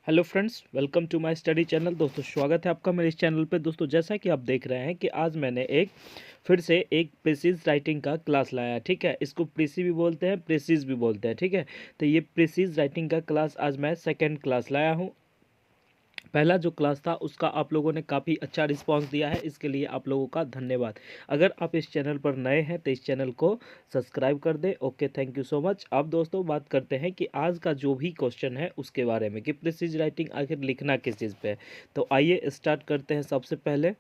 Hello friends, welcome to my study channel. दोस्तों, स्वागत है आपका मेरे इस चैनल पे। दोस्तों, जैसा कि आप देख रहे हैं कि आज मैंने फिर से एक प्रेसिज राइटिंग का क्लास लाया है। ठीक है, इसको प्रेसी भी बोलते हैं, प्रेसिज भी बोलते हैं। ठीक है, तो ये प्रेसिज राइटिंग का क्लास आज मैं सेकंड क्लास लाया हूँ। पहला जो क्लास था उसका आप लोगों ने काफ़ी अच्छा रिस्पांस दिया है, इसके लिए आप लोगों का धन्यवाद। अगर आप इस चैनल पर नए हैं तो इस चैनल को सब्सक्राइब कर दें। Okay, thank you so much. अब दोस्तों बात करते हैं कि आज का जो भी क्वेश्चन है उसके बारे में कि प्रिसीज राइटिंग आखिर लिखना किस चीज़ पे है। तो आइए स्टार्ट करते हैं। सबसे पहले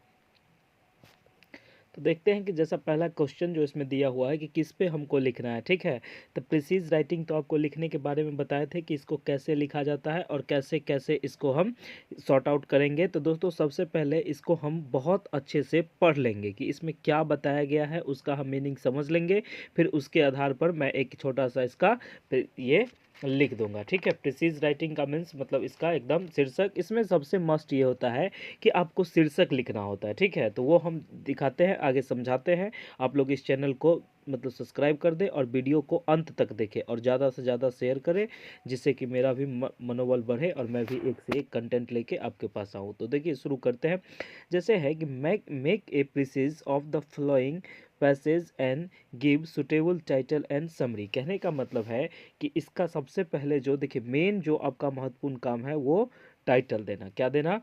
तो देखते हैं कि जैसा पहला क्वेश्चन जो इसमें दिया हुआ है कि किस पे हमको लिखना है। ठीक है, तो प्रिसीज राइटिंग तो आपको लिखने के बारे में बताए थे कि इसको कैसे लिखा जाता है और कैसे कैसे इसको हम सॉर्ट आउट करेंगे। तो दोस्तों सबसे पहले इसको हम बहुत अच्छे से पढ़ लेंगे कि इसमें क्या बताया गया है, उसका हम मीनिंग समझ लेंगे। फिर उसके आधार पर मैं एक छोटा सा इसका ये लिख दूंगा। ठीक है, प्रिसीज राइटिंग का मीन्स मतलब इसका एकदम शीर्षक। इसमें सबसे मस्ट ये होता है कि आपको शीर्षक लिखना होता है। ठीक है, तो वो हम दिखाते हैं, आगे समझाते हैं। आप लोग इस चैनल को मतलब सब्सक्राइब कर दें और वीडियो को अंत तक देखें और ज़्यादा से ज़्यादा शेयर करें, जिससे कि मेरा भी मनोबल बढ़े और मैं भी एक से एक कंटेंट लेके आपके पास आऊँ। तो देखिए शुरू करते हैं। जैसे है कि make a precis of the following passage and give suitable title and summary. कहने का मतलब है कि इसका सबसे पहले जो देखिए मेन जो आपका महत्वपूर्ण काम है वो टाइटल देना। क्या देना?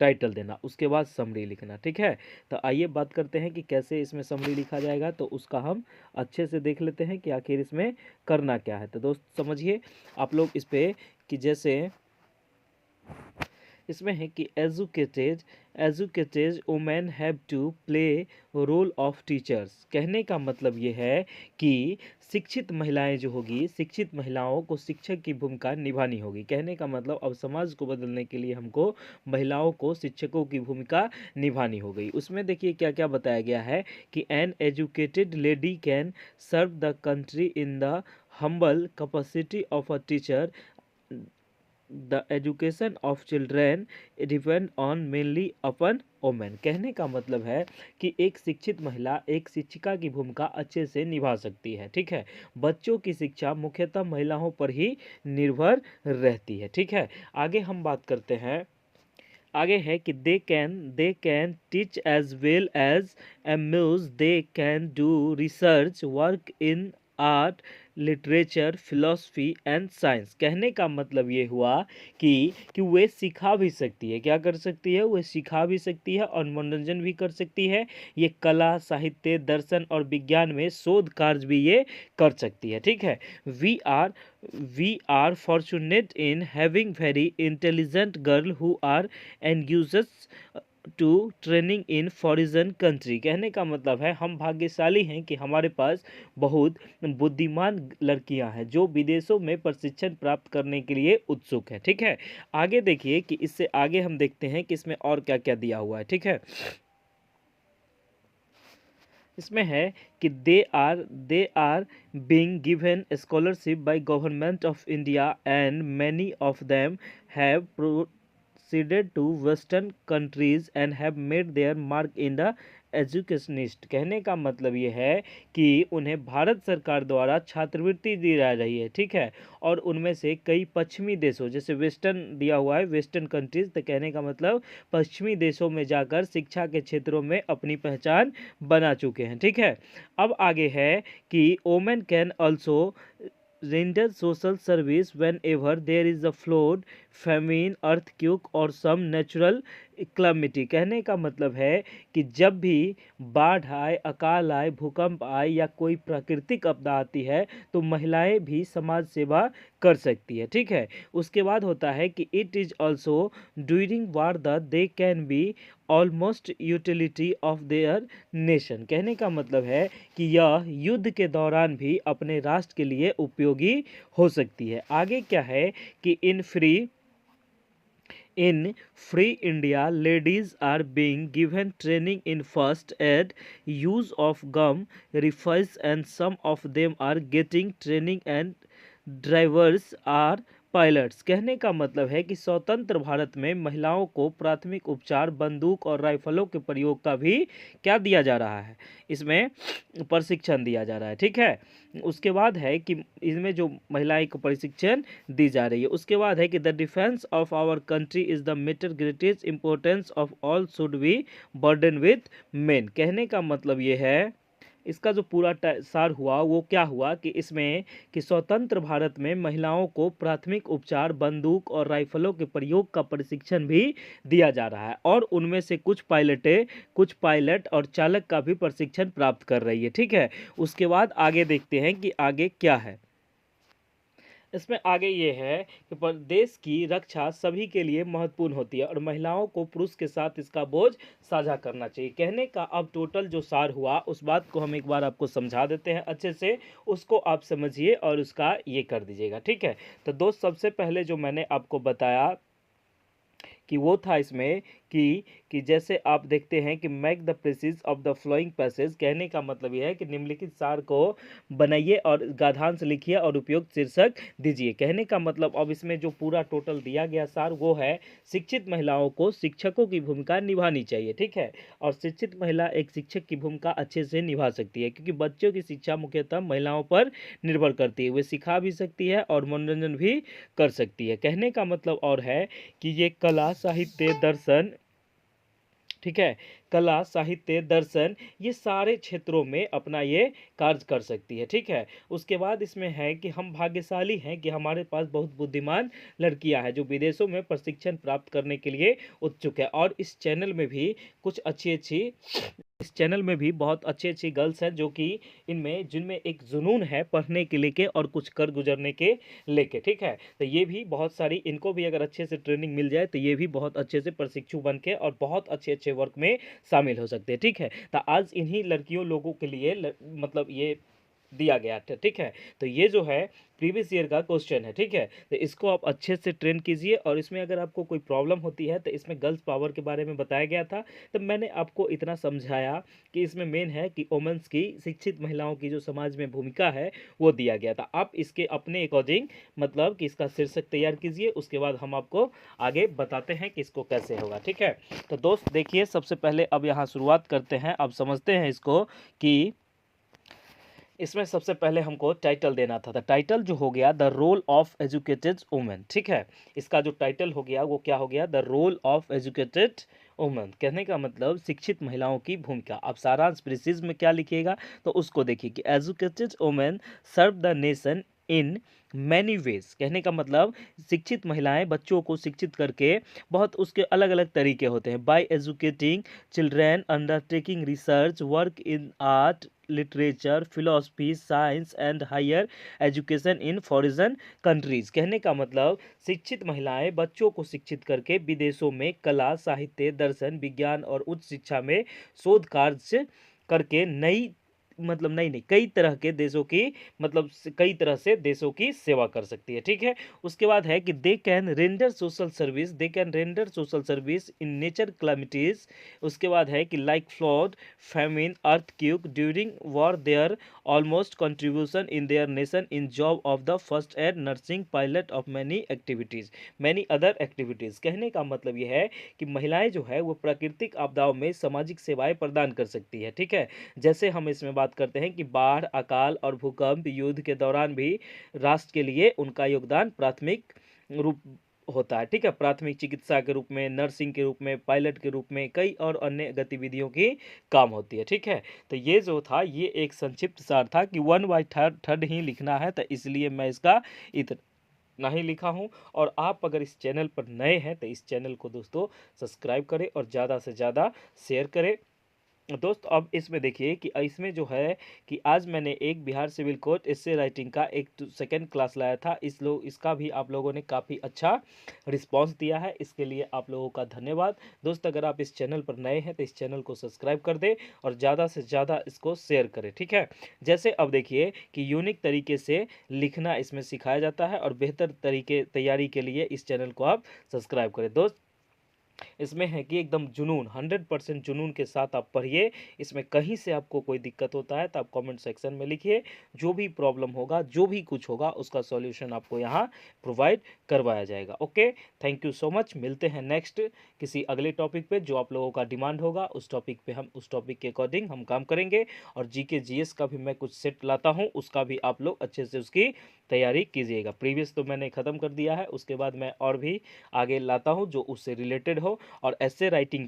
टाइटल देना। उसके बाद समरी लिखना। ठीक है, तो आइए बात करते हैं कि कैसे इसमें समरी लिखा जाएगा। तो उसका हम अच्छे से देख लेते हैं कि आखिर इसमें करना क्या है। तो दोस्त समझिए आप लोग इस पे कि जैसे इसमें है कि educated women have to play role of teachers. कहने का मतलब ये है कि शिक्षित महिलाएं जो होगी, शिक्षित महिलाओं को शिक्षक की भूमिका निभानी होगी। कहने का मतलब अब समाज को बदलने के लिए हमको महिलाओं को शिक्षकों की भूमिका निभानी हो गई। उसमें देखिए क्या क्या बताया गया है कि an educated lady can serve the country in the humble capacity of a teacher. The education of children depend on mainly upon women. कहने का मतलब है कि एक शिक्षित महिला एक शिक्षिका की भूमिका अच्छे से निभा सकती है। ठीक है, बच्चों की शिक्षा मुख्यतः महिलाओं पर ही निर्भर रहती है। ठीक है, आगे हम बात करते हैं। आगे है कि they can teach as well as amuse. They can do research work in art, literature, philosophy and science. कहने का मतलब ये हुआ कि वे सिखा भी सकती है। क्या कर सकती है? वे सिखा भी सकती है और मनोरंजन भी कर सकती है। ये कला, साहित्य, दर्शन और विज्ञान में शोध कार्य भी ये कर सकती है। ठीक है, we are we are fortunate in having very intelligent girl who are engaged to training in foreign country. कहने का मतलब है हम भाग्यशाली हैं कि हमारे पास बहुत बुद्धिमान लड़कियां हैं जो विदेशों में प्रशिक्षण प्राप्त करने के लिए उत्सुक हैं। ठीक है, आगे देखिए कि इससे आगे हम देखते हैं कि इसमें और क्या क्या दिया हुआ है। ठीक है, इसमें है कि they are being given scholarship by government of India and many of them have proceeded to western countries and have made their mark in the educationist. कहने का मतलब ये है कि उन्हें भारत सरकार द्वारा छात्रवृत्ति दी जा रही है। ठीक है, और उनमें से कई पश्चिमी देशों जैसे वेस्टर्न दिया हुआ है, वेस्टर्न कंट्रीज, तो कहने का मतलब पश्चिमी देशों में जाकर शिक्षा के क्षेत्रों में अपनी पहचान बना चुके हैं। ठीक है, अब आगे है कि women can also render social service whenever there is a flood, famine, earthquake और some natural calamity। कहने का मतलब है कि जब भी बाढ़ आए, अकाल आए, भूकंप आए या कोई प्राकृतिक आपदा आती है तो महिलाएं भी समाज सेवा कर सकती है। ठीक है, उसके बाद होता है कि it is also during war the they can be almost utility of their nation. कहने का मतलब है कि यह युद्ध के दौरान भी अपने राष्ट्र के लिए उपयोगी हो सकती है। आगे क्या है कि in free India ladies are being given training in first aid, use of gun, rifles and some of them are getting training and drivers are pilots, कहने का मतलब है कि स्वतंत्र भारत में महिलाओं को प्राथमिक उपचार, बंदूक और राइफलों के प्रयोग का भी क्या दिया जा रहा है, इसमें प्रशिक्षण दिया जा रहा है। ठीक है, उसके बाद है कि इसमें जो महिलाएं को प्रशिक्षण दी जा रही है। उसके बाद है कि the defence of our country is the matter greatest importance of all should be burden with men, कहने का मतलब ये है, इसका जो पूरा सार हुआ वो क्या हुआ कि इसमें कि स्वतंत्र भारत में महिलाओं को प्राथमिक उपचार, बंदूक और राइफलों के प्रयोग का प्रशिक्षण भी दिया जा रहा है और उनमें से कुछ पायलट और चालक का भी प्रशिक्षण प्राप्त कर रही है। ठीक है, उसके बाद आगे देखते हैं कि आगे क्या है। इसमें आगे ये है कि देश की रक्षा सभी के लिए महत्वपूर्ण होती है और महिलाओं को पुरुष के साथ इसका बोझ साझा करना चाहिए। कहने का अब टोटल जो सार हुआ उस बात को हम एक बार आपको समझा देते हैं अच्छे से, उसको आप समझिए और उसका ये कर दीजिएगा। ठीक है, तो दोस्त सबसे पहले जो मैंने आपको बताया कि वो था इसमें कि जैसे आप देखते हैं कि make the precious of the following passage, कहने का मतलब यह है कि निम्नलिखित सार को बनाइए और गाधांश लिखिए और उपयुक्त शीर्षक दीजिए। कहने का मतलब अब इसमें जो पूरा टोटल दिया गया सार वो है, शिक्षित महिलाओं को शिक्षकों की भूमिका निभानी चाहिए। ठीक है, और शिक्षित महिला एक शिक्षक की भूमिका अच्छे से निभा सकती है क्योंकि बच्चों की शिक्षा मुख्यतः महिलाओं पर निर्भर करती है, वे सिखा भी सकती है और मनोरंजन भी कर सकती है। कहने का मतलब और है कि ये कला, साहित्य, दर्शन, ठीक है, कला, साहित्य, दर्शन, ये सारे क्षेत्रों में अपना ये कार्य कर सकती है। ठीक है, उसके बाद इसमें है कि हम भाग्यशाली हैं कि हमारे पास बहुत बुद्धिमान लड़कियां हैं जो विदेशों में प्रशिक्षण प्राप्त करने के लिए उत्सुक है और इस चैनल में भी इस चैनल में भी बहुत अच्छी अच्छी गर्ल्स हैं जो कि जिनमें एक जुनून है पढ़ने के लेके और कुछ कर गुजरने के लेके। ठीक है, तो ये भी बहुत सारी, इनको भी अगर अच्छे से ट्रेनिंग मिल जाए तो ये भी बहुत अच्छे से प्रशिक्षु बन के और बहुत अच्छे अच्छे वर्क में शामिल हो सकते हैं। ठीक है, तो आज इन्हीं लड़कियों लोगों के लिए मतलब ये दिया गया था। ठीक है, तो ये जो है प्रीवियस ईयर का क्वेश्चन है। ठीक है, तो इसको आप अच्छे से ट्रेन कीजिए और इसमें अगर आपको कोई प्रॉब्लम होती है तो इसमें गर्ल्स पावर के बारे में बताया गया था, तो मैंने आपको इतना समझाया कि इसमें मेन है कि वुमेन्स की, शिक्षित महिलाओं की जो समाज में भूमिका है वो दिया गया था। आप इसके अपने अकॉर्डिंग मतलब कि इसका शीर्षक तैयार कीजिए, उसके बाद हम आपको आगे बताते हैं कि इसको कैसे होगा। ठीक है, तो दोस्त देखिए सबसे पहले अब यहाँ शुरुआत करते हैं, अब समझते हैं इसको कि इसमें सबसे पहले हमको टाइटल देना था। टाइटल जो हो गया the role of educated women. ठीक है, इसका जो टाइटल हो गया वो क्या हो गया, the role of educated women, कहने का मतलब शिक्षित महिलाओं की भूमिका। अब सारांश प्रिसिज में क्या लिखिएगा तो उसको देखिए कि educated women serve the nation in many ways, कहने का मतलब शिक्षित महिलाएं बच्चों को शिक्षित करके बहुत उसके अलग अलग तरीके होते हैं। By educating children, undertaking research work in art, literature, philosophy, science and higher education in foreign countries, कहने का मतलब शिक्षित महिलाएं बच्चों को शिक्षित करके विदेशों में कला, साहित्य, दर्शन, विज्ञान और उच्च शिक्षा में शोध कार्य करके नई कई तरह के देशों की कई तरह से देशों की सेवा कर सकती है। ठीक है, उसके बाद है कि they can render social service in nature calamities. उसके बाद है कि like flood, famine, earthquake during war, their almost contribution in their nation in job of the first aid, nursing, pilot of many other activities, कहने का मतलब यह है कि महिलाएं जो है वो प्राकृतिक आपदाओं में सामाजिक सेवाएं प्रदान कर सकती है। ठीक है, जैसे हम इसमें बात करते हैं कि बाढ़, अकाल और भूकंप, युद्ध के दौरान भी राष्ट्र के लिए उनका योगदान प्राथमिक रूप होता है। ठीक है, प्राथमिक चिकित्सा के रूप में, नर्सिंग के रूप में, पायलट के रूप में, कई और अन्य गतिविधियों की काम होती है। ठीक है, तो ये जो था ये एक संक्षिप्त सार था कि 1/3 ही लिखना है, तो इसलिए मैं इसका इतना ही लिखा हूँ। और आप अगर इस चैनल पर नए हैं तो इस चैनल को दोस्तों सब्सक्राइब करें और ज़्यादा से ज़्यादा शेयर करें। दोस्त अब इसमें देखिए कि इसमें जो है कि आज मैंने एक बिहार सिविल कोर्ट एस्से राइटिंग का एक सेकंड क्लास लाया था। इसका भी आप लोगों ने काफ़ी अच्छा रिस्पांस दिया है, इसके लिए आप लोगों का धन्यवाद। दोस्त अगर आप इस चैनल पर नए हैं तो इस चैनल को सब्सक्राइब कर दें और ज़्यादा से ज़्यादा इसको शेयर करें। ठीक है, जैसे अब देखिए कि यूनिक तरीके से लिखना इसमें सिखाया जाता है और बेहतर तरीके तैयारी के लिए इस चैनल को आप सब्सक्राइब करें। दोस्त इसमें है कि एकदम जुनून 100% जुनून के साथ आप पढ़िए। इसमें कहीं से आपको कोई दिक्कत होता है तो आप कमेंट सेक्शन में लिखिए। जो भी प्रॉब्लम होगा, जो भी कुछ होगा, उसका सॉल्यूशन आपको यहाँ प्रोवाइड करवाया जाएगा। Okay, thank you so much. मिलते हैं नेक्स्ट किसी अगले टॉपिक पे जो आप लोगों का डिमांड होगा। उस टॉपिक पे हम उस टॉपिक के अकॉर्डिंग हम काम करेंगे। और जीके जीएस का भी मैं कुछ सेट लाता हूँ, उसका भी आप लोग अच्छे से उसकी तैयारी कीजिएगा। प्रीवियस तो मैंने ख़त्म कर दिया है, उसके बाद मैं और भी आगे लाता हूँ जो उससे रिलेटेड हो। और एस्से राइटिंग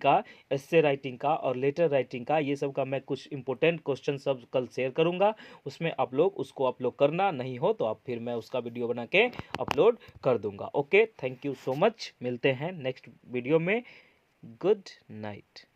का और लेटर राइटिंग का, ये सब का मैं कुछ इंपॉर्टेंट क्वेश्चन सब कल शेयर करूंगा। उसमें आप लोग उसको अपलोड करना, नहीं हो तो आप फिर मैं उसका वीडियो बना के अपलोड कर दूंगा। Okay, thank you so much. मिलते हैं नेक्स्ट वीडियो में। Good night.